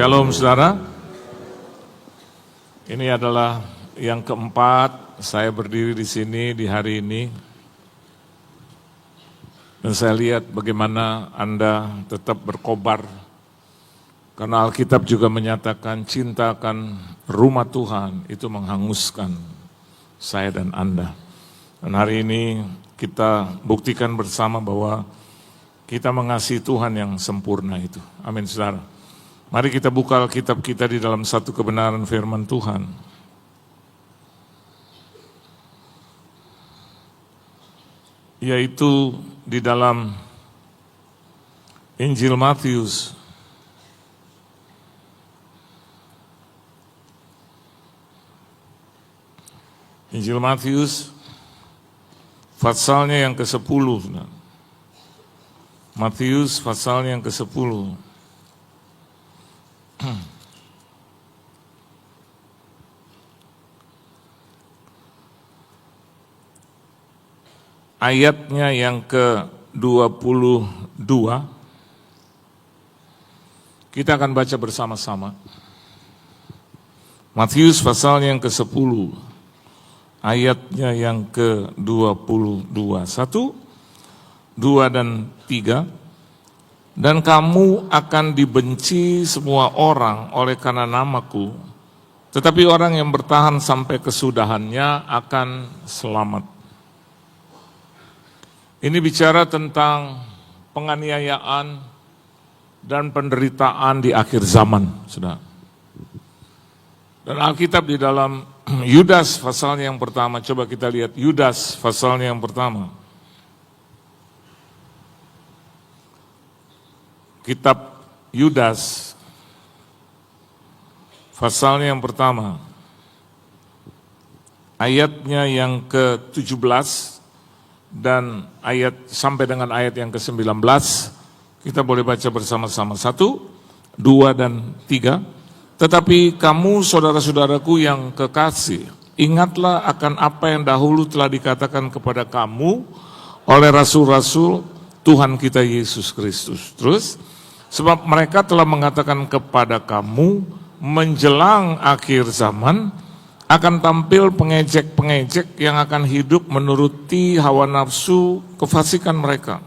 Shalom saudara. Ini adalah yang keempat saya berdiri di sini di hari ini. Dan saya lihat bagaimana Anda tetap berkobar. Karena Alkitab juga menyatakan cinta akan rumah Tuhan itu menghanguskan saya dan Anda. Dan hari ini kita buktikan bersama bahwa kita mengasihi Tuhan yang sempurna itu. Amin saudara. Mari kita buka Alkitab kita di dalam satu kebenaran firman Tuhan. Yaitu di dalam Injil Matius. Injil Matius, pasalnya yang ke-10. Matius, pasalnya yang ke-10. Ayatnya yang ke-22, kita akan baca bersama-sama. Matius pasalnya yang ke-10, ayatnya yang ke-22. 1, 2, dan 3. Dan kamu akan dibenci semua orang oleh karena namaku, tetapi orang yang bertahan sampai kesudahannya akan selamat. Ini bicara tentang penganiayaan dan penderitaan di akhir zaman, saudara. Dan Alkitab di dalam Yudas pasalnya yang pertama, coba kita lihat Yudas pasalnya yang pertama. Kitab Yudas, pasalnya yang pertama, ayatnya yang ke-17 dan ayat sampai dengan ayat yang ke-19, kita boleh baca bersama-sama. 1, 2, dan 3. Tetapi kamu saudara-saudaraku yang kekasih, ingatlah akan apa yang dahulu telah dikatakan kepada kamu oleh rasul-rasul Tuhan kita Yesus Kristus. Terus, sebab mereka telah mengatakan kepada kamu, menjelang akhir zaman, akan tampil pengejek-pengejek yang akan hidup menuruti hawa nafsu kefasikan mereka.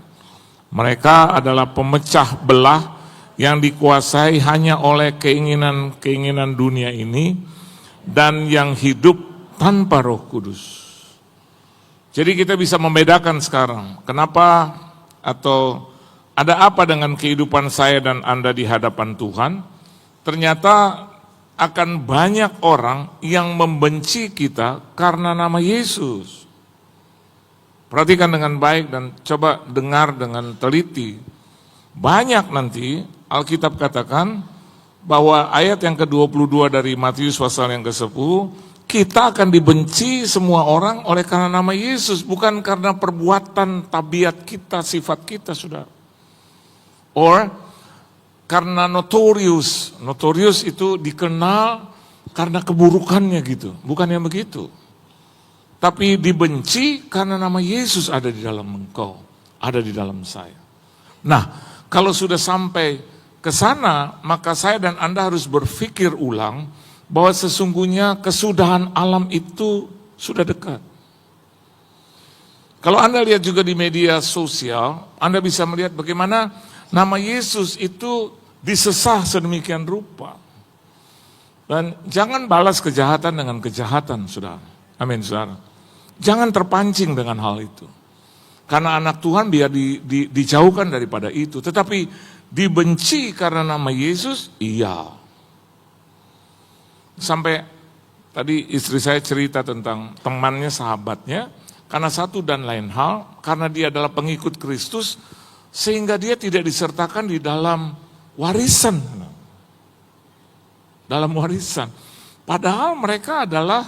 Mereka adalah pemecah belah yang dikuasai hanya oleh keinginan-keinginan dunia ini, dan yang hidup tanpa Roh Kudus. Jadi kita bisa membedakan sekarang, kenapa atau ada apa dengan kehidupan saya dan Anda di hadapan Tuhan? Ternyata akan banyak orang yang membenci kita karena nama Yesus. Perhatikan dengan baik dan coba dengar dengan teliti. Banyak nanti Alkitab katakan bahwa ayat yang ke-22 dari Matius pasal yang ke-10, kita akan dibenci semua orang oleh karena nama Yesus, bukan karena perbuatan, tabiat kita, sifat kita, saudara. Or karena notorious itu dikenal karena keburukannya gitu, bukan yang begitu. Tapi dibenci karena nama Yesus ada di dalam engkau, ada di dalam saya. Nah, kalau sudah sampai ke sana, maka saya dan Anda harus berpikir ulang bahwa sesungguhnya kesudahan alam itu sudah dekat. Kalau Anda lihat juga di media sosial, Anda bisa melihat bagaimana nama Yesus itu disesah sedemikian rupa. Dan jangan balas kejahatan dengan kejahatan, saudara. Amin, saudara. Jangan terpancing dengan hal itu. Karena anak Tuhan biar dijauhkan daripada itu. Tetapi dibenci karena nama Yesus, iya. Sampai tadi istri saya cerita tentang temannya, sahabatnya, karena satu dan lain hal, karena dia adalah pengikut Kristus, sehingga dia tidak disertakan di dalam warisan. Dalam warisan. Padahal mereka adalah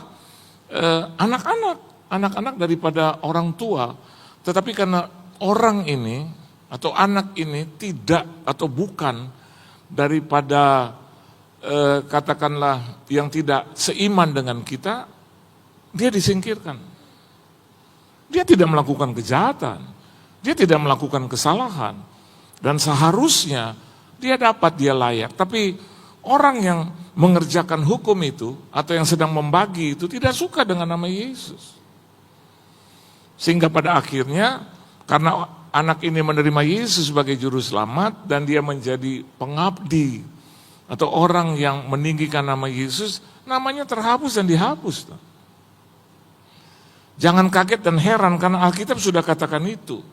anak-anak daripada orang tua. Tetapi karena orang ini atau anak ini tidak atau bukan daripada katakanlah yang tidak seiman dengan kita, dia disingkirkan. Dia tidak melakukan kejahatan. Dia tidak melakukan kesalahan. Dan seharusnya dia dapat, dia layak. Tapi orang yang mengerjakan hukum itu atau yang sedang membagi itu tidak suka dengan nama Yesus. Sehingga pada akhirnya karena anak ini menerima Yesus sebagai juru selamat dan dia menjadi pengabdi atau orang yang meninggikan nama Yesus, namanya terhapus dan dihapus. Jangan kaget dan heran karena Alkitab sudah katakan itu.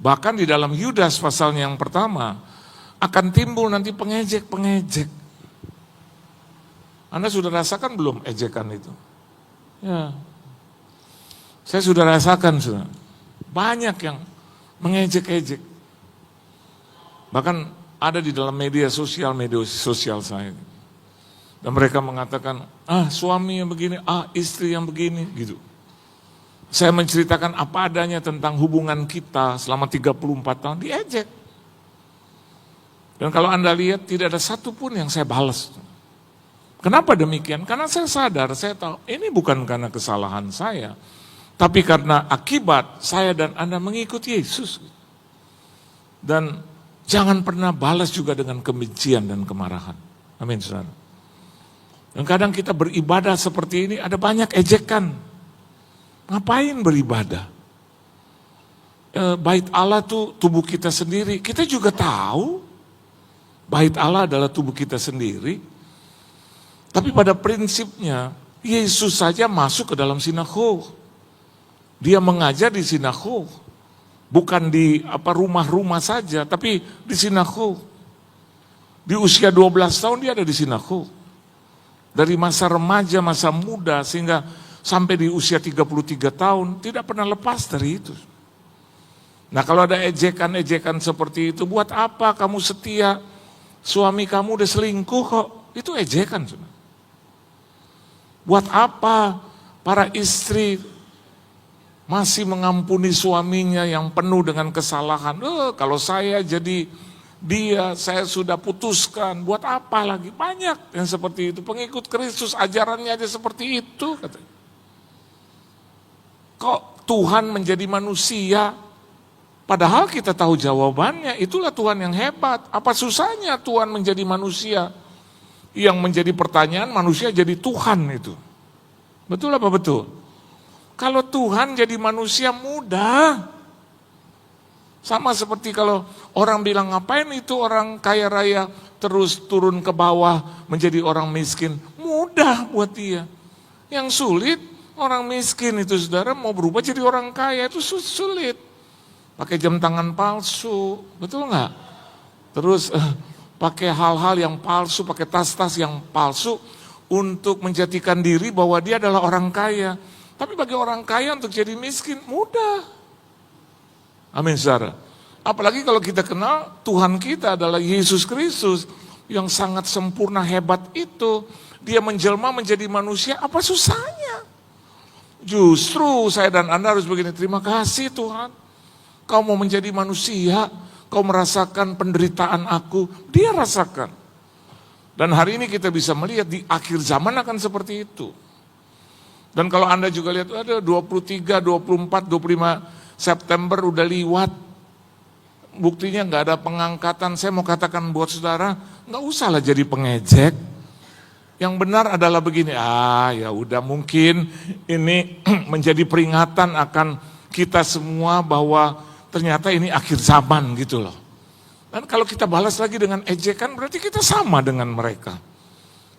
Bahkan di dalam Yudas pasalnya yang pertama akan timbul nanti pengejek-pengejek. Anda sudah rasakan belum ejekan itu? Ya. Saya sudah rasakan sudah. Banyak yang mengejek-ejek. Bahkan ada di dalam media sosial saya. Dan mereka mengatakan, suami yang begini, istri yang begini, gitu. Saya menceritakan apa adanya tentang hubungan kita selama 34 tahun, diejek. Dan kalau Anda lihat, tidak ada satupun yang saya balas. Kenapa demikian? Karena saya sadar, saya tahu, ini bukan karena kesalahan saya, tapi karena akibat saya dan Anda mengikuti Yesus. Dan jangan pernah balas juga dengan kebencian dan kemarahan. Amin, saudara. Dan kadang kita beribadah seperti ini, ada banyak ejekan. Ngapain beribadah? Bait Allah tuh tubuh kita sendiri. Kita juga tahu, bait Allah adalah tubuh kita sendiri. Tapi pada prinsipnya, Yesus saja masuk ke dalam sinagog. Dia mengajar di sinagog, bukan di rumah-rumah saja, tapi di sinagog. Di usia 12 tahun dia ada di sinagog. Dari masa remaja, masa muda, sehingga sampai di usia 33 tahun, tidak pernah lepas dari itu. Nah kalau ada ejekan-ejekan seperti itu, buat apa kamu setia? Suami kamu udah selingkuh kok, itu ejekan. Buat apa para istri masih mengampuni suaminya yang penuh dengan kesalahan? Kalau saya jadi dia, saya sudah putuskan, buat apa lagi? Banyak yang seperti itu, pengikut Kristus ajarannya aja seperti itu. Katanya. Kok Tuhan menjadi manusia? Padahal kita tahu jawabannya, itulah Tuhan yang hebat. Apa susahnya Tuhan menjadi manusia? Yang menjadi pertanyaan, manusia jadi Tuhan itu. Betul apa betul? Kalau Tuhan jadi manusia mudah. Sama seperti kalau orang bilang, ngapain itu orang kaya raya terus turun ke bawah menjadi orang miskin? Mudah buat dia. Yang sulit, orang miskin itu saudara mau berubah jadi orang kaya itu sulit. Pakai jam tangan palsu, betul nggak? Terus pakai hal-hal yang palsu, pakai tas-tas yang palsu untuk menjadikan diri bahwa dia adalah orang kaya. Tapi bagi orang kaya untuk jadi miskin mudah. Amin, saudara. Apalagi kalau kita kenal Tuhan kita adalah Yesus Kristus yang sangat sempurna hebat itu. Dia menjelma menjadi manusia, apa susahnya? Justru saya dan Anda harus begini, terima kasih Tuhan. Kau mau menjadi manusia, kau merasakan penderitaan aku, dia rasakan. Dan hari ini kita bisa melihat di akhir zaman akan seperti itu. Dan kalau Anda juga lihat, ada 23, 24, 25 September udah liwat. Buktinya nggak ada pengangkatan. Saya mau katakan buat saudara, nggak usahlah jadi pengejek. Yang benar adalah begini, ya udah mungkin ini menjadi peringatan akan kita semua bahwa ternyata ini akhir zaman gitu loh. Dan kalau kita balas lagi dengan ejekan, berarti kita sama dengan mereka.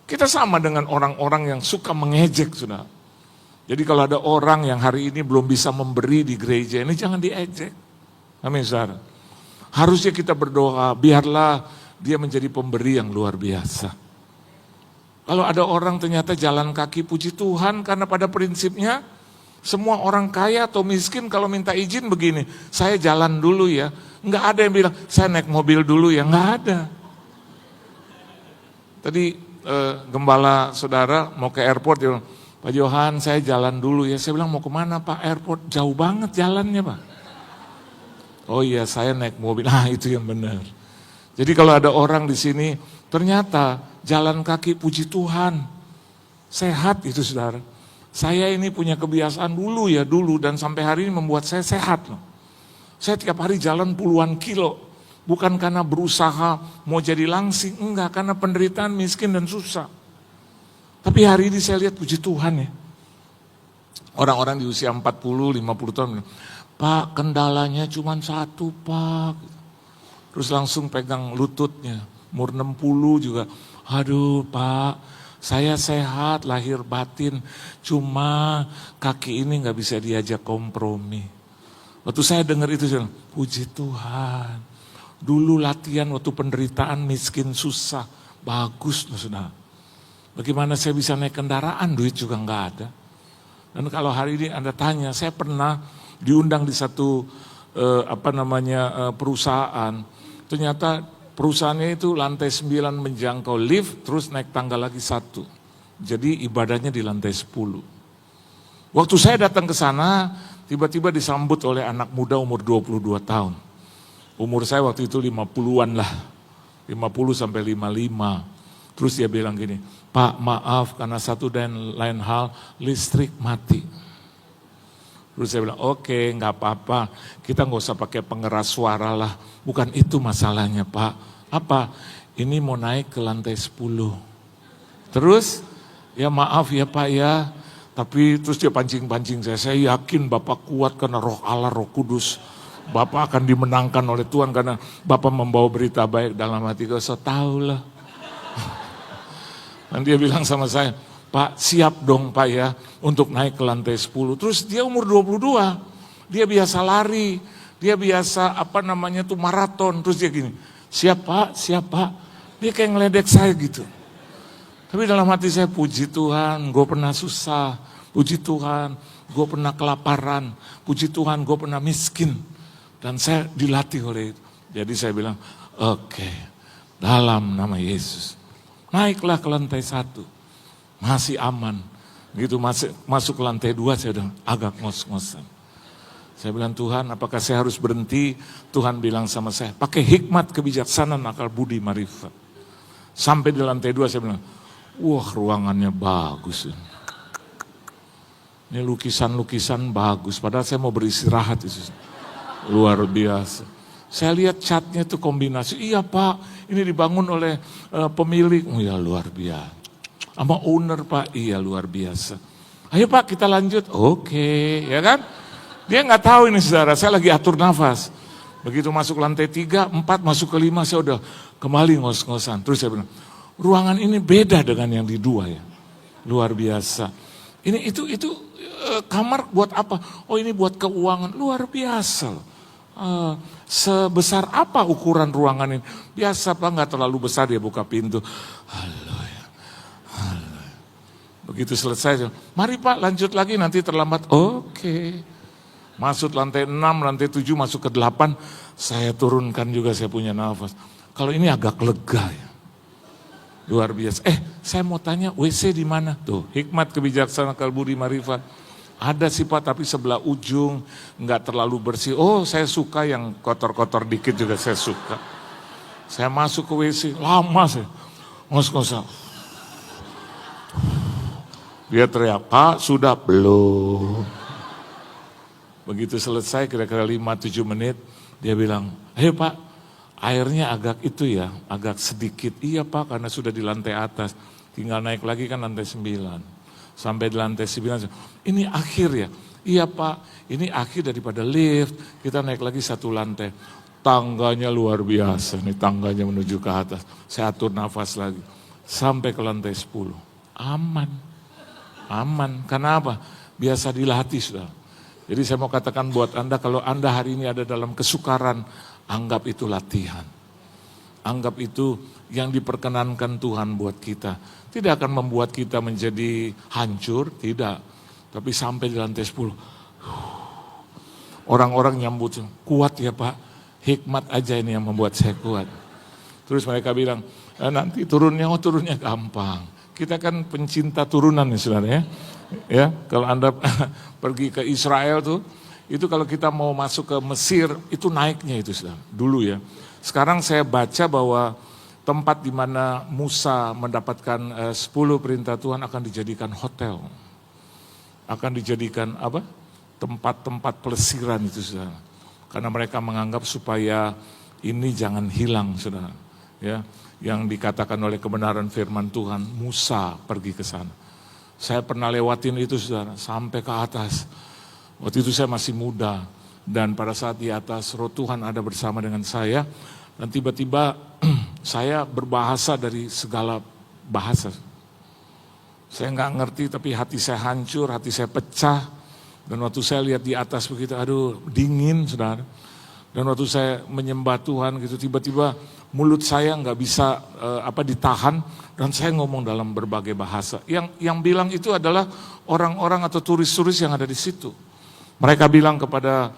Kita sama dengan orang-orang yang suka mengejek, saudara. Jadi kalau ada orang yang hari ini belum bisa memberi di gereja ini, jangan diejek. Amin, saudara. Harusnya kita berdoa, biarlah dia menjadi pemberi yang luar biasa. Kalau ada orang ternyata jalan kaki, puji Tuhan, karena pada prinsipnya, semua orang kaya atau miskin kalau minta izin begini, saya jalan dulu ya. Enggak ada yang bilang, saya naik mobil dulu ya, enggak ada. Tadi gembala saudara mau ke airport, dia bilang, Pak Johan saya jalan dulu ya. Saya bilang mau kemana Pak? Airport jauh banget jalannya Pak. Oh iya saya naik mobil, itu yang benar. Jadi kalau ada orang di sini, ternyata jalan kaki puji Tuhan, sehat itu saudara. Saya ini punya kebiasaan dulu dan sampai hari ini membuat saya sehat loh. Saya tiap hari jalan puluhan kilo, Bukan karena berusaha mau jadi langsing, enggak, karena penderitaan, miskin dan susah. Tapi hari ini saya lihat puji Tuhan ya. Orang-orang di usia 40, 50 tahun, Pak kendalanya cuma satu Pak. Terus langsung pegang lututnya, umur 60 juga, aduh Pak, saya sehat lahir batin, cuma kaki ini gak bisa diajak kompromi. Waktu saya dengar itu, saya bilang, puji Tuhan. Dulu latihan waktu penderitaan, miskin, susah, bagus loh saudara. Bagaimana saya bisa naik kendaraan, duit juga nggak ada. Dan kalau hari ini Anda tanya, saya pernah diundang di satu perusahaan. Ternyata perusahaannya itu lantai 9 menjangkau lift, terus naik tangga lagi 1. Jadi ibadahnya di lantai 10. Waktu saya datang ke sana, tiba-tiba disambut oleh anak muda umur 22 tahun. Umur saya waktu itu 50-an lah, 50 sampai 55. Terus dia bilang gini, Pak maaf karena satu dan lain hal listrik mati. Terus saya bilang oke nggak apa-apa, kita nggak usah pakai pengeras suara lah. Bukan itu masalahnya Pak. Apa? Ini mau naik ke lantai 10. Terus ya maaf ya Pak ya, tapi terus dia pancing-pancing saya yakin Bapak kuat karena roh Allah, roh kudus. Bapak akan dimenangkan oleh Tuhan karena Bapak membawa berita baik dalam hati. Gak usah tahu lah. Dan dia bilang sama saya, Pak siap dong Pak ya untuk naik ke lantai 10. Terus dia umur 22, dia biasa lari, dia biasa maraton. Terus dia gini, siap Pak. Dia kayak ngeledek saya gitu. Tapi dalam hati saya, puji Tuhan gue pernah susah, puji Tuhan gue pernah kelaparan, puji Tuhan gue pernah miskin. Dan saya dilatih oleh itu. Jadi saya bilang, oke, dalam nama Yesus. Naiklah ke lantai 1. Masih aman. Begitu masuk ke lantai 2, saya udah agak ngos-ngosan. Saya bilang, Tuhan apakah saya harus berhenti? Tuhan bilang sama saya, pakai hikmat, kebijaksanaan, akal budi, marifat. Sampai di lantai 2 saya bilang, wah ruangannya bagus. Ini lukisan-lukisan bagus. Padahal saya mau beristirahat. Luar biasa. Saya lihat catnya itu kombinasi. Iya Pak, ini dibangun oleh pemilik. Oh ya luar biasa. Sama owner Pak, iya luar biasa. Ayo Pak kita lanjut. Oke, ya kan? Dia nggak tahu ini saudara, saya lagi atur nafas. Begitu masuk lantai 3, 4, masuk ke 5, saya udah kembali ngos-ngosan. Terus saya bilang, ruangan ini beda dengan yang di 2 ya. Luar biasa. Ini itu kamar buat apa? Oh ini buat keuangan, luar biasa loh. Sebesar apa ukuran ruangan ini? Biasa Pak, nggak terlalu besar, dia buka pintu. Haleluya. Begitu selesai, mari Pak lanjut lagi nanti terlambat. Oke. Masuk lantai 6, lantai 7, masuk ke 8. Saya turunkan juga, saya punya nafas. Kalau ini agak lega ya. Luar biasa. Saya mau tanya WC di mana? Tuh, hikmat, kebijaksanaan, akal budi, marifat. Ada sih Pak, tapi sebelah ujung, nggak terlalu bersih. Oh saya suka yang kotor-kotor dikit juga saya suka. Saya masuk ke WC, lama saya. Ngos-ngosan. Dia teriak, Pak sudah belum. Begitu selesai kira-kira 5-7 menit, dia bilang, hei Pak, airnya agak itu ya, agak sedikit. Iya Pak, karena sudah di lantai atas. Tinggal naik lagi kan lantai 9. Sampai di lantai 9, ini akhir ya? Iya Pak, ini akhir daripada lift, kita naik lagi 1 lantai. Tangganya luar biasa, nih tangganya menuju ke atas. Saya atur nafas lagi, sampai ke lantai 10. Aman, karena apa? Biasa dilatih sudah. Jadi saya mau katakan buat Anda, kalau Anda hari ini ada dalam kesukaran, anggap itu latihan. Anggap itu yang diperkenankan Tuhan buat kita. Tidak akan membuat kita menjadi hancur, tidak. Tapi sampai di lantai 10. Orang-orang nyambut, kuat ya Pak. Hikmat aja ini yang membuat saya kuat. Terus mereka bilang, nanti turunnya gampang. Kita kan pencinta turunan ya saudara ya. Ya, kalau Anda pergi ke Israel tuh, itu kalau kita mau masuk ke Mesir, itu naiknya itu saudara. Dulu ya. Sekarang saya baca bahwa tempat di mana Musa mendapatkan 10 perintah Tuhan akan dijadikan hotel. Akan dijadikan tempat-tempat pelesiran itu saudara. Karena mereka menganggap supaya Ini jangan hilang, saudara. Ya, yang dikatakan oleh kebenaran firman Tuhan, Musa pergi ke sana. Saya pernah lewatin itu, saudara, sampai ke atas. Waktu itu saya masih muda, dan pada saat di atas roh Tuhan ada bersama dengan saya, dan tiba-tiba saya berbahasa dari segala bahasa. Saya nggak ngerti, tapi hati saya hancur, hati saya pecah. Dan waktu saya lihat di atas begitu, aduh dingin, saudara. Dan waktu saya menyembah Tuhan gitu, tiba-tiba mulut saya nggak bisa ditahan, dan saya ngomong dalam berbagai bahasa. Yang bilang itu adalah orang-orang atau turis-turis yang ada di situ. Mereka bilang kepada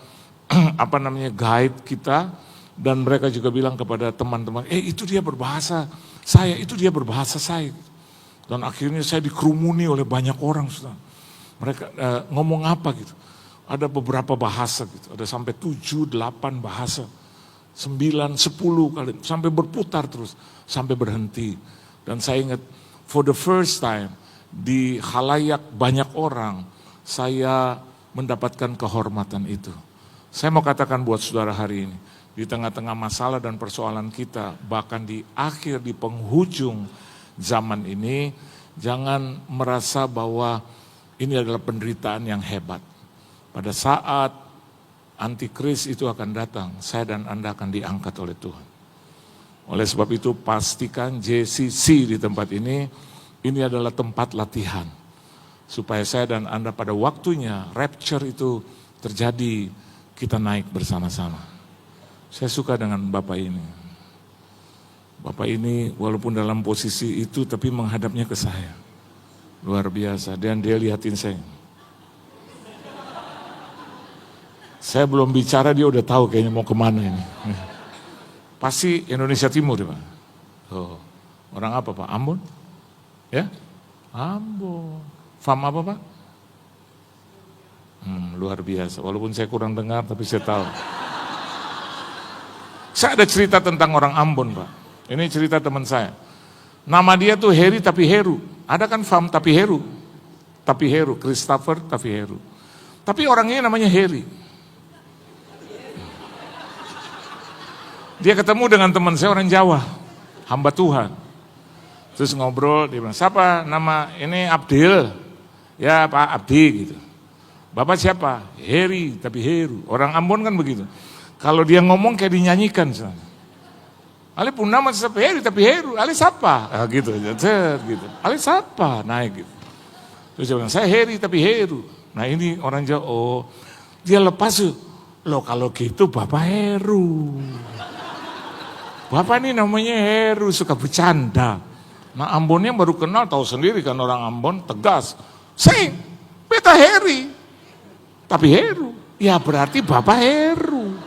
guide kita, dan mereka juga bilang kepada teman-teman, itu dia berbahasa saya, itu dia berbahasa saya. Dan akhirnya saya dikerumuni oleh banyak orang, saudara. Mereka ngomong apa gitu. Ada beberapa bahasa gitu, ada sampai 7, 8 bahasa, 9, 10 kali, sampai berputar terus, sampai berhenti. Dan saya ingat, for the first time, di khalayak banyak orang, saya mendapatkan kehormatan itu. Saya mau katakan buat saudara hari ini, di tengah-tengah masalah dan persoalan kita, bahkan di akhir, di penghujung zaman ini, jangan merasa bahwa ini adalah penderitaan yang hebat. Pada saat antikris itu akan datang, saya dan Anda akan diangkat oleh Tuhan. Oleh sebab itu pastikan JCC di tempat ini adalah tempat latihan. Supaya saya dan Anda pada waktunya rapture itu terjadi, kita naik bersama-sama. Saya suka dengan Bapak ini. Bapak ini walaupun dalam posisi itu tapi menghadapnya ke saya. Luar biasa, dan dia lihatin saya. Saya belum bicara dia udah tahu kayaknya mau kemana ini. Pasti Indonesia Timur ya Pak? Oh, orang apa Pak? Ambon? Ya? Ambon. Fam apa Pak? Luar biasa, walaupun saya kurang dengar tapi saya tahu. Saya ada cerita tentang orang Ambon Pak. Ini cerita teman saya. Nama dia tuh Heri tapi Heru. Ada kan Fam tapi Heru. Tapi Heru, Christopher tapi Heru. Tapi orangnya namanya Heri. Dia ketemu dengan teman saya orang Jawa, hamba Tuhan. Terus ngobrol, dia bilang, siapa nama ini? Abdil. Ya Pak Abdi gitu. Bapak siapa? Heri tapi Heru. Orang Ambon kan begitu. Kalau dia ngomong kayak dinyanyikan. Ale pun nama siapa? Heri tapi Heru. Ale siapa? Gitu. Ale siapa? Naik gitu. Terus dia bilang, saya Heri tapi Heru. Nah ini orang Jawa, dia lepas tuh. Loh kalau gitu Bapak Heru. Bapak ini namanya Heru, suka bercanda. Nah Ambonnya baru kenal, tahu sendiri kan orang Ambon, tegas. Saya, beta Heri, tapi Heru. Ya berarti Bapak Heru.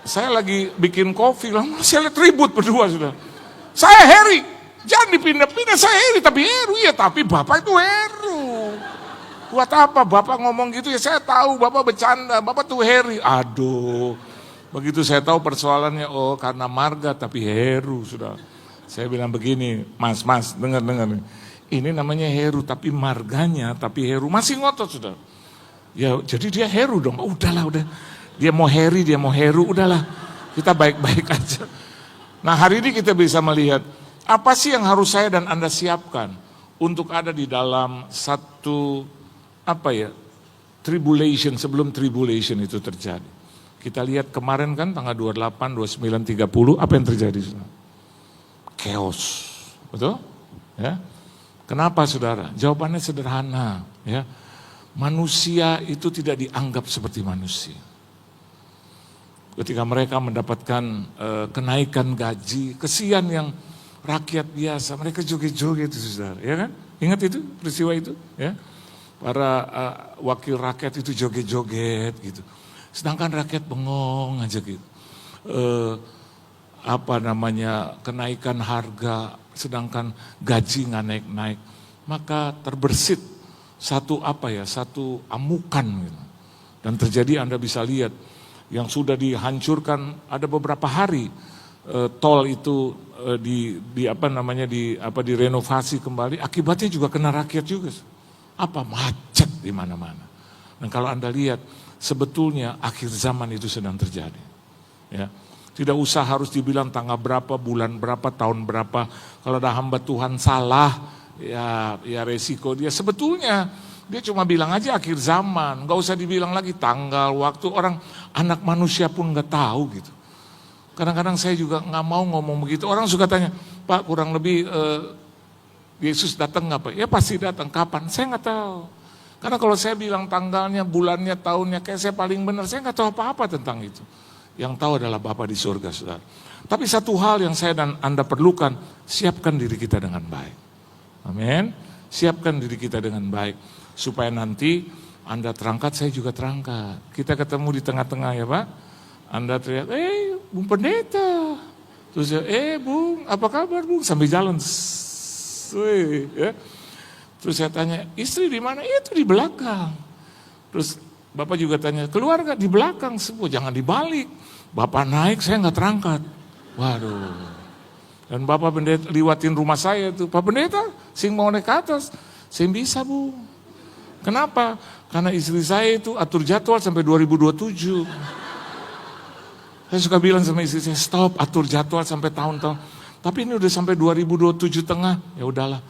Saya lagi bikin kopi, saya lihat ribut berdua sudah. Saya Heri, jangan dipindah-pindah, saya Heri, tapi Heru. Ya tapi Bapak itu Heru. Buat apa Bapak ngomong gitu ya, saya tahu Bapak bercanda, Bapak tuh Heri. Aduh. Begitu saya tahu persoalannya, karena marga tapi Heru sudah. Saya bilang begini, mas dengar nih. Ini namanya Heru tapi marganya tapi Heru, masih ngotot sudah. Ya jadi dia Heru dong, udahlah. Dia mau Heri, dia mau Heru, udahlah. Kita baik-baik aja. Nah hari ini kita bisa melihat, apa sih yang harus saya dan Anda siapkan untuk ada di dalam satu, tribulation, sebelum tribulation itu terjadi. Kita lihat kemarin kan tanggal 28, 29, 30, apa yang terjadi? Chaos, betul? Ya. Kenapa saudara? Jawabannya sederhana. Ya. Manusia itu tidak dianggap seperti manusia. Ketika mereka mendapatkan kenaikan gaji, kesian yang rakyat biasa, mereka joget-joget itu saudara, ya kan? Ingat itu, peristiwa itu? Ya. Para wakil rakyat itu joget-joget gitu. Sedangkan rakyat bengong aja gitu. Kenaikan harga, sedangkan gaji nggak naik-naik. Maka terbersit satu amukan gitu. Dan terjadi Anda bisa lihat yang sudah dihancurkan ada beberapa hari tol itu direnovasi kembali, akibatnya juga kena rakyat juga. Macet di mana-mana. Dan kalau Anda lihat sebetulnya akhir zaman itu sedang terjadi. Ya. Tidak usah harus dibilang tanggal berapa, bulan berapa, tahun berapa. Kalau ada hamba Tuhan salah, ya resiko dia. Sebetulnya dia cuma bilang aja akhir zaman, nggak usah dibilang lagi tanggal, waktu. Orang anak manusia pun nggak tahu gitu. Kadang-kadang saya juga nggak mau ngomong begitu. Orang suka tanya, Pak kurang lebih Yesus datang nggak Pak? Ya pasti datang. Kapan? Saya nggak tahu. Karena kalau saya bilang tanggalnya, bulannya, tahunnya, kayak saya paling benar, saya nggak tahu apa-apa tentang itu. Yang tahu adalah Bapa di surga, saudara. Tapi satu hal yang saya dan Anda perlukan, siapkan diri kita dengan baik. Amin. Siapkan diri kita dengan baik. Supaya nanti Anda terangkat, saya juga terangkat. Kita ketemu di tengah-tengah ya Pak. Anda teriak, Bung Pendeta. Terus Bung, apa kabar Bung? Sambil jalan. Ya. Terus saya tanya, istri di mana? Itu di belakang. Terus Bapak juga tanya, keluarga di belakang semua, jangan dibalik. Bapak naik, saya nggak terangkat. Waduh. Dan Bapak pendeta liwatin rumah saya tuh, Pak Pendeta, sing mau naik ke atas. Saya bisa Bu. Kenapa? Karena istri saya itu atur jadwal sampai 2027. Saya suka bilang sama istri saya, stop atur jadwal sampai tahun-tahun. Tapi ini udah sampai 2027 tengah, ya udahlah.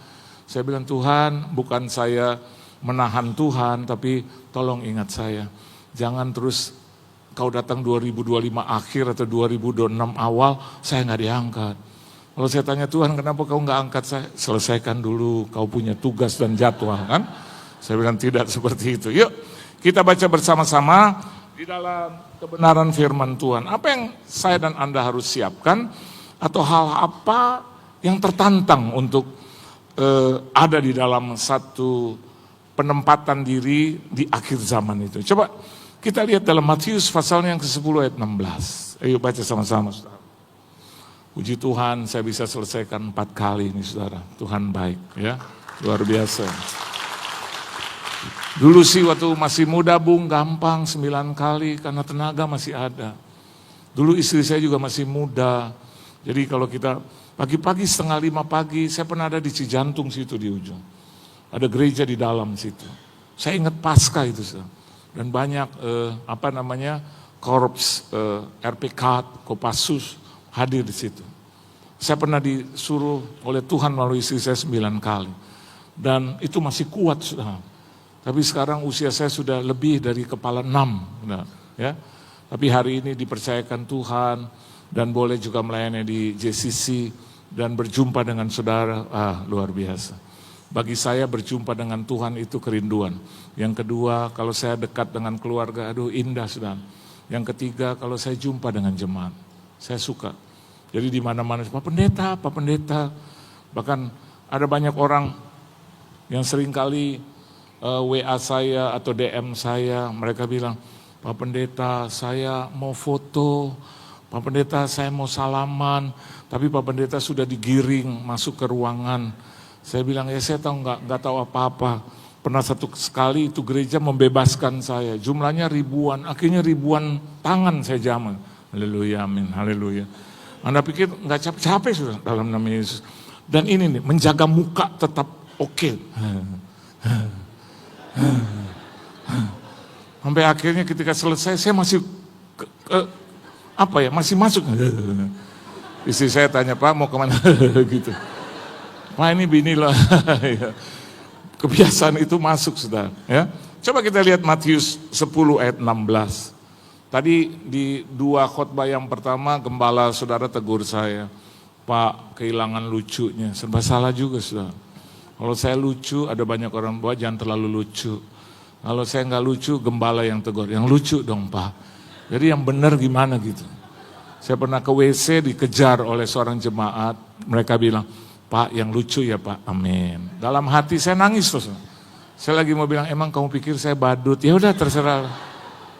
Saya bilang Tuhan, bukan saya menahan Tuhan, tapi tolong ingat saya. Jangan terus kau datang 2025 akhir atau 2026 awal, saya nggak diangkat. Kalau saya tanya Tuhan, kenapa kau nggak angkat saya? Selesaikan dulu, kau punya tugas dan jadwal kan? Saya bilang tidak seperti itu. Yuk, kita baca bersama-sama di dalam kebenaran firman Tuhan. Apa yang saya dan Anda harus siapkan, atau hal apa yang tertantang untuk ada di dalam satu penempatan diri di akhir zaman itu. Coba kita lihat dalam Matius pasalnya yang ke-10 ayat 16. Ayo baca sama-sama saudara. Puji Tuhan saya bisa selesaikan 4 kali ini saudara. Tuhan baik ya, luar biasa. Dulu sih waktu masih muda Bung gampang 9 kali karena tenaga masih ada. Dulu istri saya juga masih muda. Jadi kalau kita pagi-pagi 4:30 pagi, saya pernah ada di Cijantung situ di ujung. Ada gereja di dalam situ. Saya ingat Pasca itu saudara. Dan banyak korps RPK, Kopassus hadir di situ. Saya pernah disuruh oleh Tuhan melalui istri saya 9 kali. Dan itu masih kuat sudah. Tapi sekarang usia saya sudah lebih dari kepala 6. Nah, ya. Tapi hari ini dipercayakan Tuhan dan boleh juga melayani di JCC dan berjumpa dengan saudara, luar biasa. Bagi saya berjumpa dengan Tuhan itu kerinduan. Yang kedua, kalau saya dekat dengan keluarga, aduh indah saudara. Yang ketiga, kalau saya jumpa dengan jemaat, saya suka. Jadi di mana-mana, Pak Pendeta. Bahkan ada banyak orang yang seringkali WA saya atau DM saya, mereka bilang, Pak Pendeta saya mau foto, Pak Pendeta saya mau salaman, tapi Pak Pendeta sudah digiring masuk ke ruangan. Saya bilang, ya saya nggak tahu apa-apa. Pernah satu sekali itu gereja membebaskan saya. Jumlahnya ribuan, akhirnya ribuan tangan saya jamah. Haleluya, amin, haleluya. Anda pikir nggak capek-capek sudah dalam nama Yesus. Dan ini nih, menjaga muka tetap oke. Sampai akhirnya ketika selesai, saya masih, masih masuk. Istri saya tanya, Pak mau kemana? Gitu. Wah ini bini lah, kebiasaan itu masuk sudah. Ya. Coba kita lihat Matius 10 ayat 16. Tadi di 2 khotbah yang pertama gembala saudara tegur saya, Pak kehilangan lucunya, serba salah juga sudah. Kalau saya lucu ada banyak orang bahwa jangan terlalu lucu. Kalau saya nggak lucu gembala yang tegur, yang lucu dong Pak. Jadi yang benar gimana gitu. Saya pernah ke WC dikejar oleh seorang jemaat, mereka bilang, Pak yang lucu ya Pak, amin. Dalam hati saya nangis terus. Saya lagi mau bilang, emang kamu pikir saya badut? Ya udah terserah,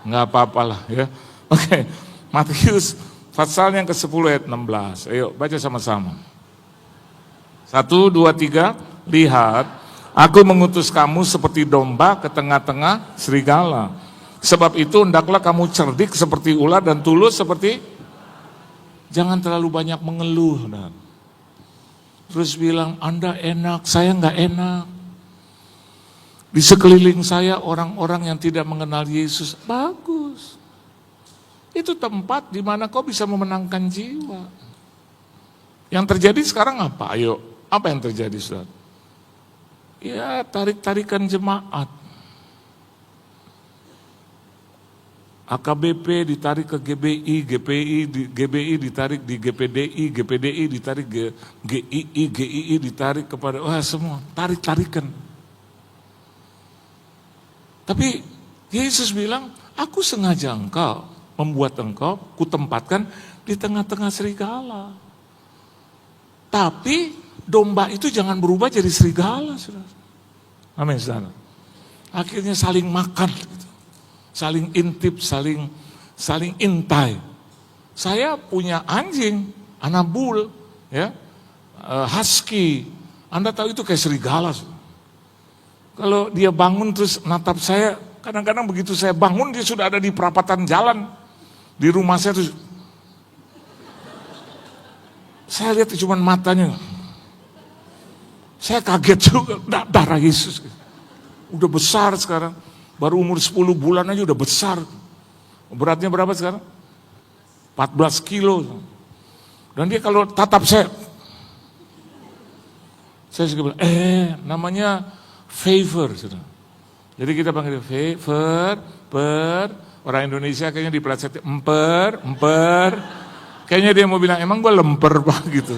nggak apa-apalah ya. Oke, Matius pasal yang ke-10 ayat 16. Ayo baca sama-sama. 1, 2, 3. Lihat, aku mengutus kamu seperti domba ke tengah-tengah serigala. Sebab itu hendaklah kamu cerdik seperti ular dan tulus seperti. Jangan terlalu banyak mengeluh. Terus bilang, Anda enak, saya nggak enak. Di sekeliling saya orang-orang yang tidak mengenal Yesus, bagus. Itu tempat di mana kau bisa memenangkan jiwa. Yang terjadi sekarang apa? Ayo, apa yang terjadi, saudara? Ya, tarik-tarikan jemaat. AKBP ditarik ke GBI, GBI ditarik di GPDI, GPDI ditarik ke GII, GII ditarik kepada, wah semua, tarik-tarikan. Tapi Yesus bilang, aku sengaja membuat engkau, kutempatkan di tengah-tengah serigala. Tapi domba itu jangan berubah jadi serigala, saudara. Amin, saudara. Akhirnya saling makan, gitu. Saling intip, saling intai. Saya punya anjing, Anabul, ya, husky. Anda tahu itu kayak serigala. Kalau dia bangun terus natap saya, kadang-kadang begitu saya bangun dia sudah ada di perapatan jalan di rumah saya terus. Saya lihat cuma matanya. Saya kaget juga, darah Yesus. Udah besar sekarang. Baru umur 10 bulan aja udah besar. Beratnya berapa sekarang? 14 kilo. Dan dia kalau tatap saya suka bilang, namanya favor. Jadi kita panggil favor, orang Indonesia kayaknya dipeleset, emper. Kayaknya dia mau bilang, emang gue lemper Pak gitu.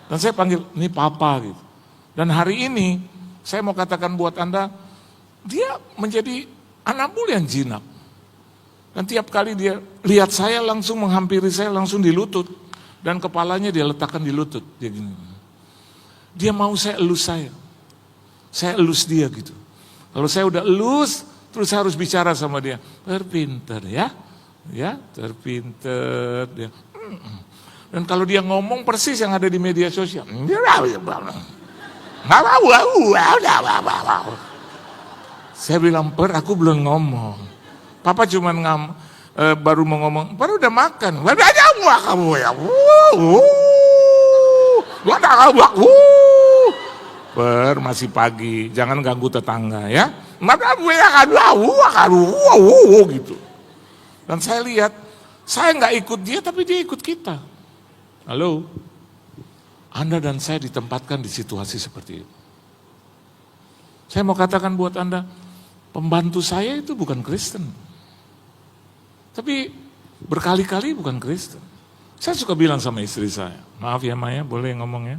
Dan saya panggil, ini papa gitu. Dan hari ini, saya mau katakan buat Anda, dia menjadi Anabul yang jinak. Dan tiap kali dia lihat saya langsung menghampiri saya langsung di lutut. Dan kepalanya dia letakkan di lutut. Dia gini. Dia mau saya elus saya. Saya elus dia gitu. Kalau saya udah elus, terus saya harus bicara sama dia. Terpinter ya. Ya, terpinter dia. Dan kalau dia ngomong persis yang ada di media sosial. Saya bilang, aku belum ngomong. Papa cuma baru mau ngomong, baru udah makan. Kamu ya. Masih pagi, jangan ganggu tetangga ya. Gitu. Dan saya lihat, saya nggak ikut dia, tapi dia ikut kita. Halo, Anda dan saya ditempatkan di situasi seperti itu. Saya mau katakan buat Anda, pembantu saya itu bukan Kristen. Tapi berkali-kali bukan Kristen. Saya suka bilang sama istri saya, maaf ya Maya, boleh ngomong ya.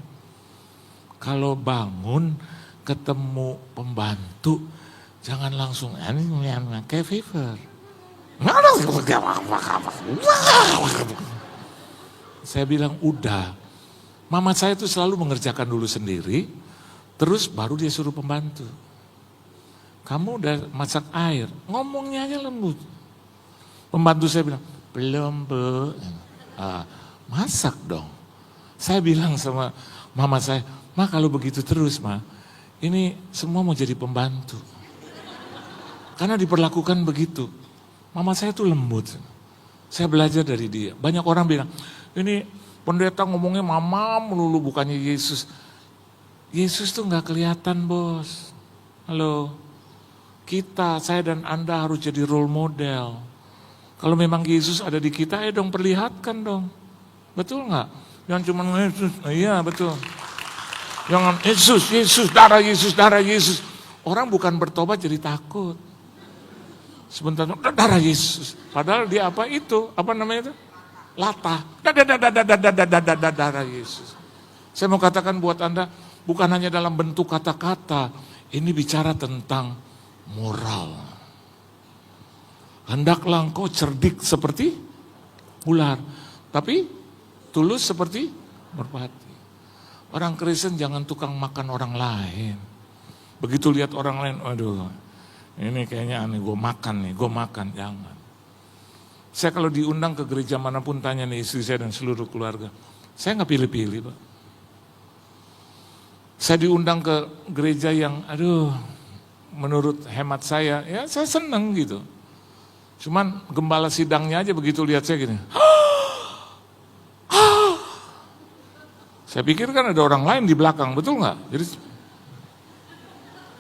Kalau bangun ketemu pembantu, jangan langsung kayak favor. Saya bilang udah, mama saya itu selalu mengerjakan dulu sendiri, terus baru dia suruh pembantu. Kamu udah masak air, ngomongnya aja lembut. Pembantu saya bilang, belum Bu. Masak dong. Saya bilang sama mama saya, Ma kalau begitu terus Ma, ini semua mau jadi pembantu. Karena diperlakukan begitu. Mama saya tuh lembut. Saya belajar dari dia. Banyak orang bilang, ini pendeta ngomongnya mama melulu bukannya Yesus. Yesus tuh gak kelihatan bos. Halo. Kita, saya dan Anda harus jadi role model. Kalau memang Yesus ada di kita, ayo dong perlihatkan dong. Betul nggak? Jangan cuma Yesus, iya betul. Jangan Yesus, darah Yesus. Orang bukan bertobat jadi takut. Sebentar, darah Yesus. Padahal dia apa itu? Apa namanya itu? Latah. Darah Yesus. Saya mau katakan buat Anda, bukan hanya dalam bentuk kata-kata. Ini bicara tentang moral. Hendaklah engkau cerdik seperti ular, tapi tulus seperti merpati. Orang Kristen jangan tukang makan orang lain. Begitu lihat orang lain, aduh, ini kayaknya aneh, gue makan, jangan. Saya kalau diundang ke gereja manapun tanya nih istri saya dan seluruh keluarga, saya nggak pilih-pilih Pak. Saya diundang ke gereja yang, menurut hemat saya, ya saya seneng gitu. Cuman gembala sidangnya aja begitu lihat saya gini. Saya pikir kan ada orang lain di belakang, betul nggak? Jadi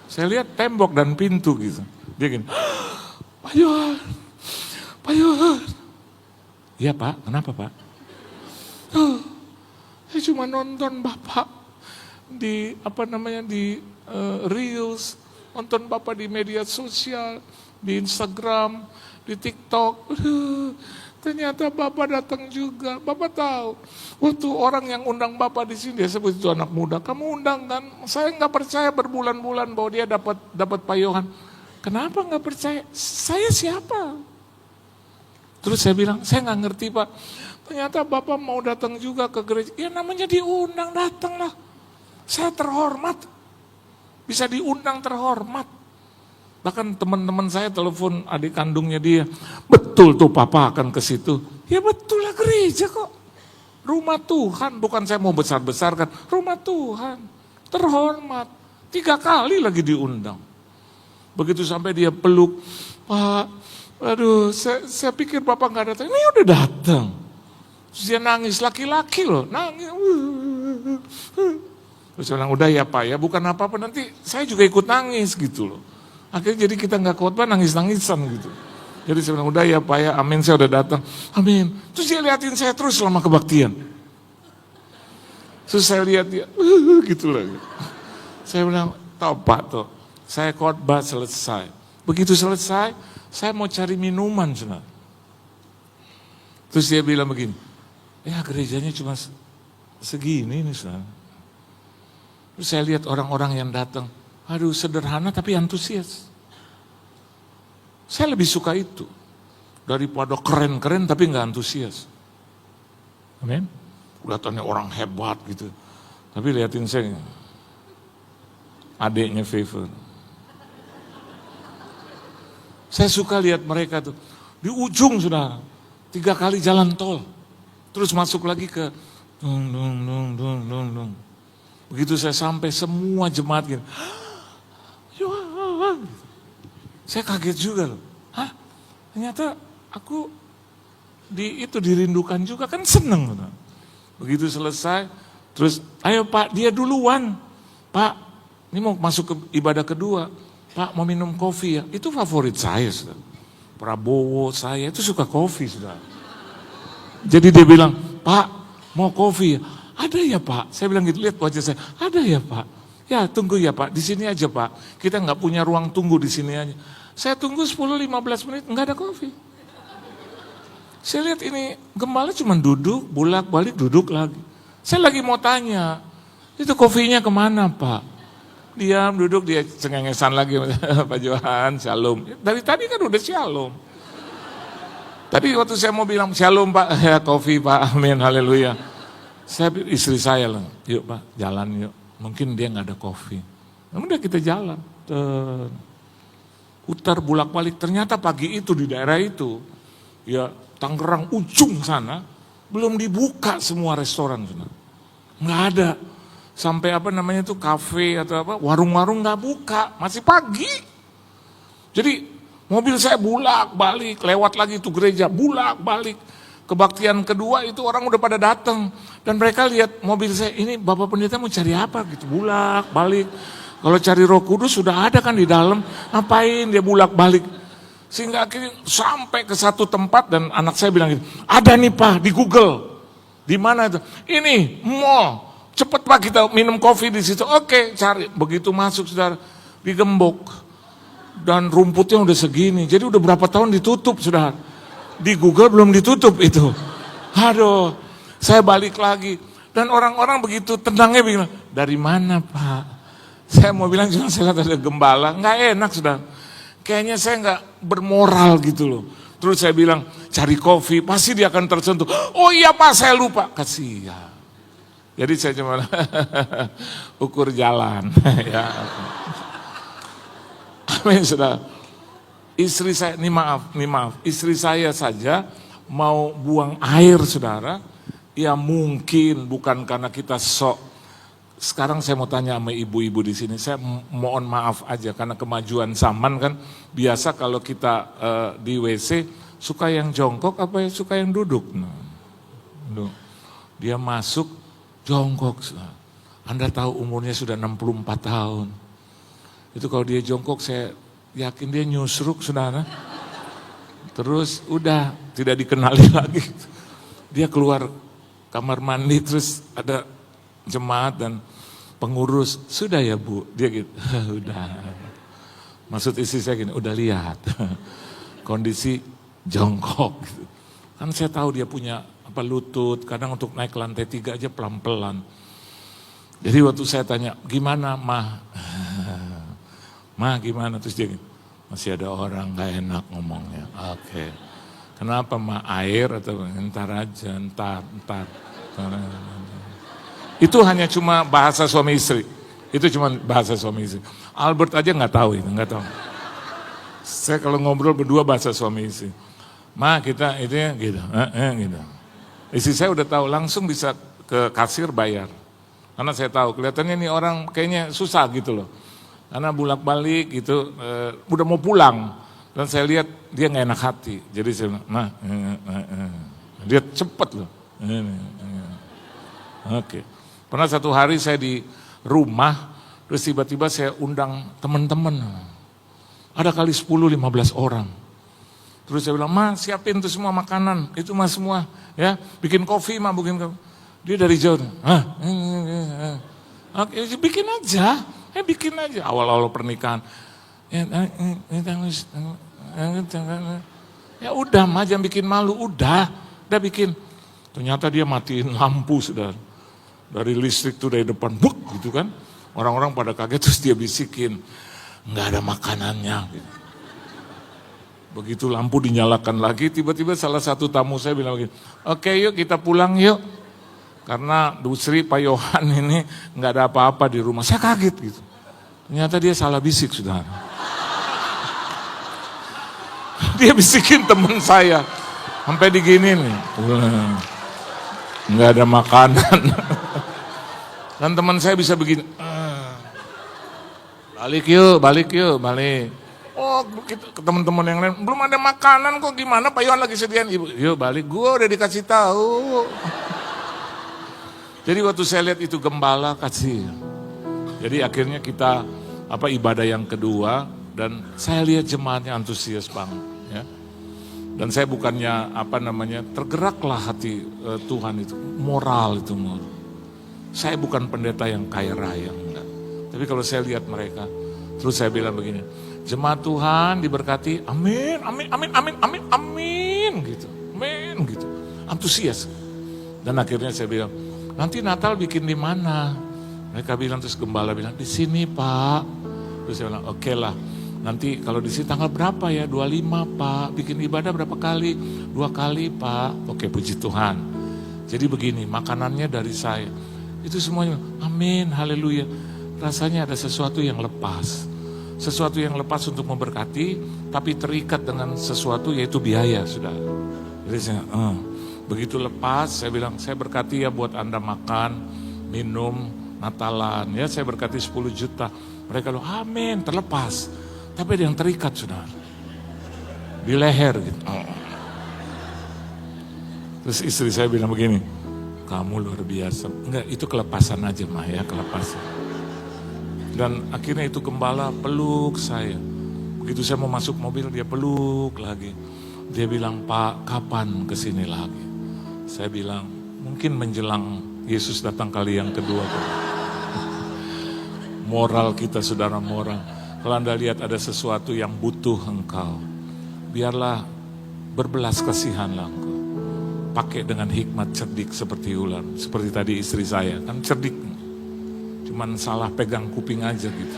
saya lihat tembok dan pintu gitu. Dia gini, Pak Yohan. Iya Pak, kenapa Pak? Saya cuma nonton Bapak di Reels, nonton Bapak di media sosial, di Instagram, di TikTok. Ternyata Bapak datang juga. Bapak tahu, waktu orang yang undang Bapak di sini, dia sebut itu anak muda. Kamu undang kan? Saya nggak percaya berbulan-bulan bahwa dia dapat payohan. Kenapa nggak percaya? Saya siapa? Terus saya bilang, saya nggak ngerti Pak. Ternyata Bapak mau datang juga ke gereja. Ya namanya diundang, datanglah. Saya terhormat. Bisa diundang terhormat. Bahkan teman-teman saya telepon adik kandungnya dia, betul tuh Papa akan ke situ. Ya betul lah, gereja kok. Rumah Tuhan, bukan saya mau besar-besarkan. Rumah Tuhan, terhormat. 3 kali lagi diundang. Begitu sampai dia peluk, Pak, aduh saya pikir Bapak gak datang. Ini udah datang. Terus dia nangis, laki-laki loh, nangis. Terus saya bilang, udah ya Pak ya, bukan apa-apa, nanti saya juga ikut nangis gitu loh. Akhirnya jadi kita gak khotbah, nangis-nangisan gitu. Jadi saya bilang, udah ya Pak ya, amin, saya udah datang. Amin. Terus dia liatin saya terus selama kebaktian. Terus saya lihat dia, gitu lah. Saya bilang, tahu Pak tuh, saya khotbah selesai. Begitu selesai, saya mau cari minuman. Saudara. Terus dia bilang begini, ya gerejanya cuma segini nih saudara. Terus saya lihat orang-orang yang datang, aduh sederhana tapi antusias. Saya lebih suka itu daripada keren-keren tapi nggak antusias. Amin. Kelihatannya orang hebat gitu, tapi liatin saya, adiknya Favor. Saya suka lihat mereka tuh di ujung sudah 3 kali jalan tol, terus masuk lagi ke dung. Begitu saya sampai semua jemaat gitu. Saya kaget juga loh. Hah? Ternyata aku dirindukan juga, kan seneng. Begitu selesai, terus ayo Pak, dia duluan. Pak, ini mau masuk ke ibadah kedua. Pak mau minum kopi ya, itu favorit saya. Saudara. Prabowo saya itu suka kopi. Saudara. Jadi dia bilang, Pak mau kopi ya? Ada ya Pak, saya bilang gitu, lihat wajah saya, ada ya Pak. Ya tunggu ya Pak, di sini aja Pak. Kita nggak punya ruang tunggu di sini aja. Saya tunggu 10-15 menit, nggak ada kopi. Saya lihat ini gembala cuma duduk, bolak-balik duduk lagi. Saya lagi mau tanya, itu kopinya kemana Pak? Diam, duduk, dia cengengesan lagi. Pak Johan, shalom. Dari tadi kan udah shalom. Tadi waktu saya mau bilang shalom Pak, ya kopi Pak, amin, haleluya. Saya istri saya lah, yuk Pak, jalan yuk. Mungkin dia nggak ada kopi. Udah kita jalan. Putar bolak-balik. Ternyata pagi itu di daerah itu, ya Tangerang ujung sana, belum dibuka semua restoran. Nggak ada. Sampai kafe atau warung-warung nggak buka. Masih pagi. Jadi mobil saya bolak-balik, lewat lagi itu gereja, bolak-balik. Kebaktian kedua itu orang udah pada datang. Dan mereka lihat mobil saya, ini Bapak Pendeta mau cari apa gitu, bulak balik. Kalau cari Roh Kudus sudah ada kan di dalam, ngapain dia bulak balik. Sehingga akhirnya sampai ke satu tempat dan anak saya bilang gitu, ada nih Pak di Google. Di mana itu? Ini mall. Cepet Pak kita minum kopi di situ. Oke, cari. Begitu masuk saudara, digembok. Dan rumputnya udah segini. Jadi udah berapa tahun ditutup saudara. Di Google belum ditutup itu. Aduh, saya balik lagi. Dan orang-orang begitu tenangnya bilang, dari mana Pak? Saya mau bilang cuma saya lihat ada gembala. Nggak enak sudah. Kayaknya saya nggak bermoral gitu loh. Terus saya bilang, cari kopi, pasti dia akan tersentuh. Oh iya Pak, saya lupa. Kasihan. Jadi saya cuma ukur jalan. Ya. Amin sudah. Istri saya, ini maaf, istri saya saja mau buang air saudara, ya mungkin bukan karena kita sok. Sekarang saya mau tanya sama ibu-ibu di sini, saya mohon maaf aja karena kemajuan zaman kan, biasa kalau kita di WC suka yang jongkok apa ya suka yang duduk. Nah, dia masuk jongkok, Anda tahu umurnya sudah 64 tahun. Itu kalau dia jongkok saya yakin dia nyusruk saudara. Terus udah tidak dikenali lagi. Dia keluar kamar mandi, terus ada jemaat dan pengurus, sudah ya Bu? Dia gitu, udah. Maksud istri saya gini, udah lihat kondisi jongkok gitu. Kan saya tahu dia punya lutut, kadang untuk naik ke lantai 3 aja pelan-pelan. Jadi waktu saya tanya, gimana Mah? Mah gimana? Terus dia gini, masih ada orang gak enak ngomongnya. Oke. Kenapa Mah? Air atau entar aja, entar. Itu hanya cuma bahasa suami istri. Itu cuma bahasa suami istri. Albert aja nggak tahu itu, nggak tahu. Saya kalau ngobrol berdua bahasa suami istri. Ma kita itu ya gitu, gitu. Istri saya udah tahu, langsung bisa ke kasir bayar. Karena saya tahu kelihatannya nih orang kayaknya susah gitu loh. Karena bolak-balik gitu, udah mau pulang. Dan saya lihat dia nggak enak hati. Jadi saya bilang, Ma, dia cepet loh. Oke. Pernah satu hari saya di rumah, terus tiba-tiba saya undang teman-teman. Ada kali 10-15 orang. Terus saya bilang, Ma siapin tuh semua makanan, itu mah semua. Ya, bikin kopi mah, bikin kopi. Dia dari jauh, oke, bikin aja. Bikin aja. Awal-awal pernikahan. Ya udah, Ma jangan bikin malu, udah bikin. Ternyata dia matiin lampu, sudah. Dari listrik tuh dari depan, buk gitu kan. Orang-orang pada kaget, terus dia bisikin, nggak ada makanannya. Gitu. Begitu lampu dinyalakan lagi, tiba-tiba salah satu tamu saya bilang begini, oke yuk kita pulang yuk. Karena Bu Sri, Pak Yohan ini nggak ada apa-apa di rumah. Saya kaget gitu. Ternyata dia salah bisik, saudara. Dia bisikin teman saya, sampai digini nih, nggak ada makanan. Dan teman saya bisa begini, balik yuk. Oh, ke teman-teman yang lain, belum ada makanan kok, gimana Pak Yohan lagi sediain? Ibu, yuk balik, gue udah dikasih tahu. Jadi waktu saya lihat itu gembala kasih. Jadi akhirnya kita ibadah yang kedua, dan saya lihat jemaatnya antusias banget. Ya. Dan saya bukannya tergeraklah hati Tuhan itu, moral itu. Saya bukan pendeta yang kaya raya, enggak. Tapi kalau saya lihat mereka, terus saya bilang begini, jemaat Tuhan diberkati, amin, gitu, amin, gitu, antusias. Dan akhirnya saya bilang, nanti Natal bikin di mana? Mereka bilang, terus gembala bilang, di sini Pak. Terus saya bilang, oke lah, nanti kalau di sini tanggal berapa ya? 25 Pak, bikin ibadah berapa kali? 2 kali Pak. Oke, puji Tuhan. Jadi begini, makanannya dari saya. Itu semuanya, amin, haleluya. Rasanya ada sesuatu yang lepas. Sesuatu yang lepas untuk memberkati, tapi terikat dengan sesuatu yaitu biaya, sudah. Jadi saya, begitu lepas, saya bilang, saya berkati ya buat Anda makan, minum, Natalan. Ya saya berkati 10 juta. Mereka bilang, amin, terlepas. Tapi ada yang terikat, sudah. Di leher gitu. Terus istri saya bilang begini, kamu luar biasa. Enggak, itu kelepasan aja mah ya, kelepasan. Dan akhirnya itu gembala peluk saya. Begitu saya mau masuk mobil, dia peluk lagi. Dia bilang, Pak, kapan kesini lagi? Saya bilang, mungkin menjelang Yesus datang kali yang kedua. Moral kita, saudara, moral. Kalau Anda lihat ada sesuatu yang butuh engkau, biarlah berbelas kasihanlah engkau. Pakai dengan hikmat, cerdik seperti ular. Seperti tadi istri saya, kan cerdik. Cuman salah pegang kuping aja gitu.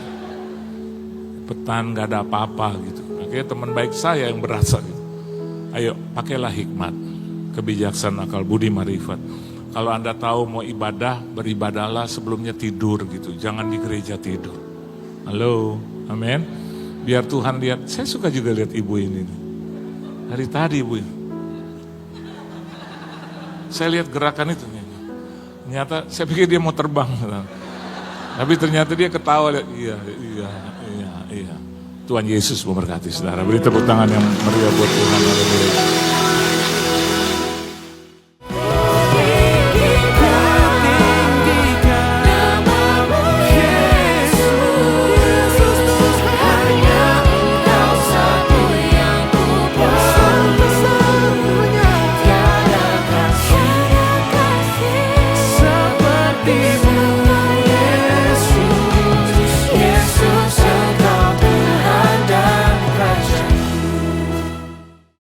Petan gak ada apa-apa gitu. Akhirnya teman baik saya yang berasa gitu. Ayo pakailah hikmat, kebijaksanaan, akal budi, marifat. Kalau Anda tahu mau ibadah, beribadahlah sebelumnya tidur gitu. Jangan di gereja tidur. Halo, amin. Biar Tuhan lihat, saya suka juga lihat ibu ini. Hari tadi ibu ini. Saya lihat gerakan itu. Ternyata saya pikir dia mau terbang. Tapi ternyata dia ketawa. Iya. Tuhan Yesus memberkati saudara. Beri tepuk tangan yang meriah buat Tuhan.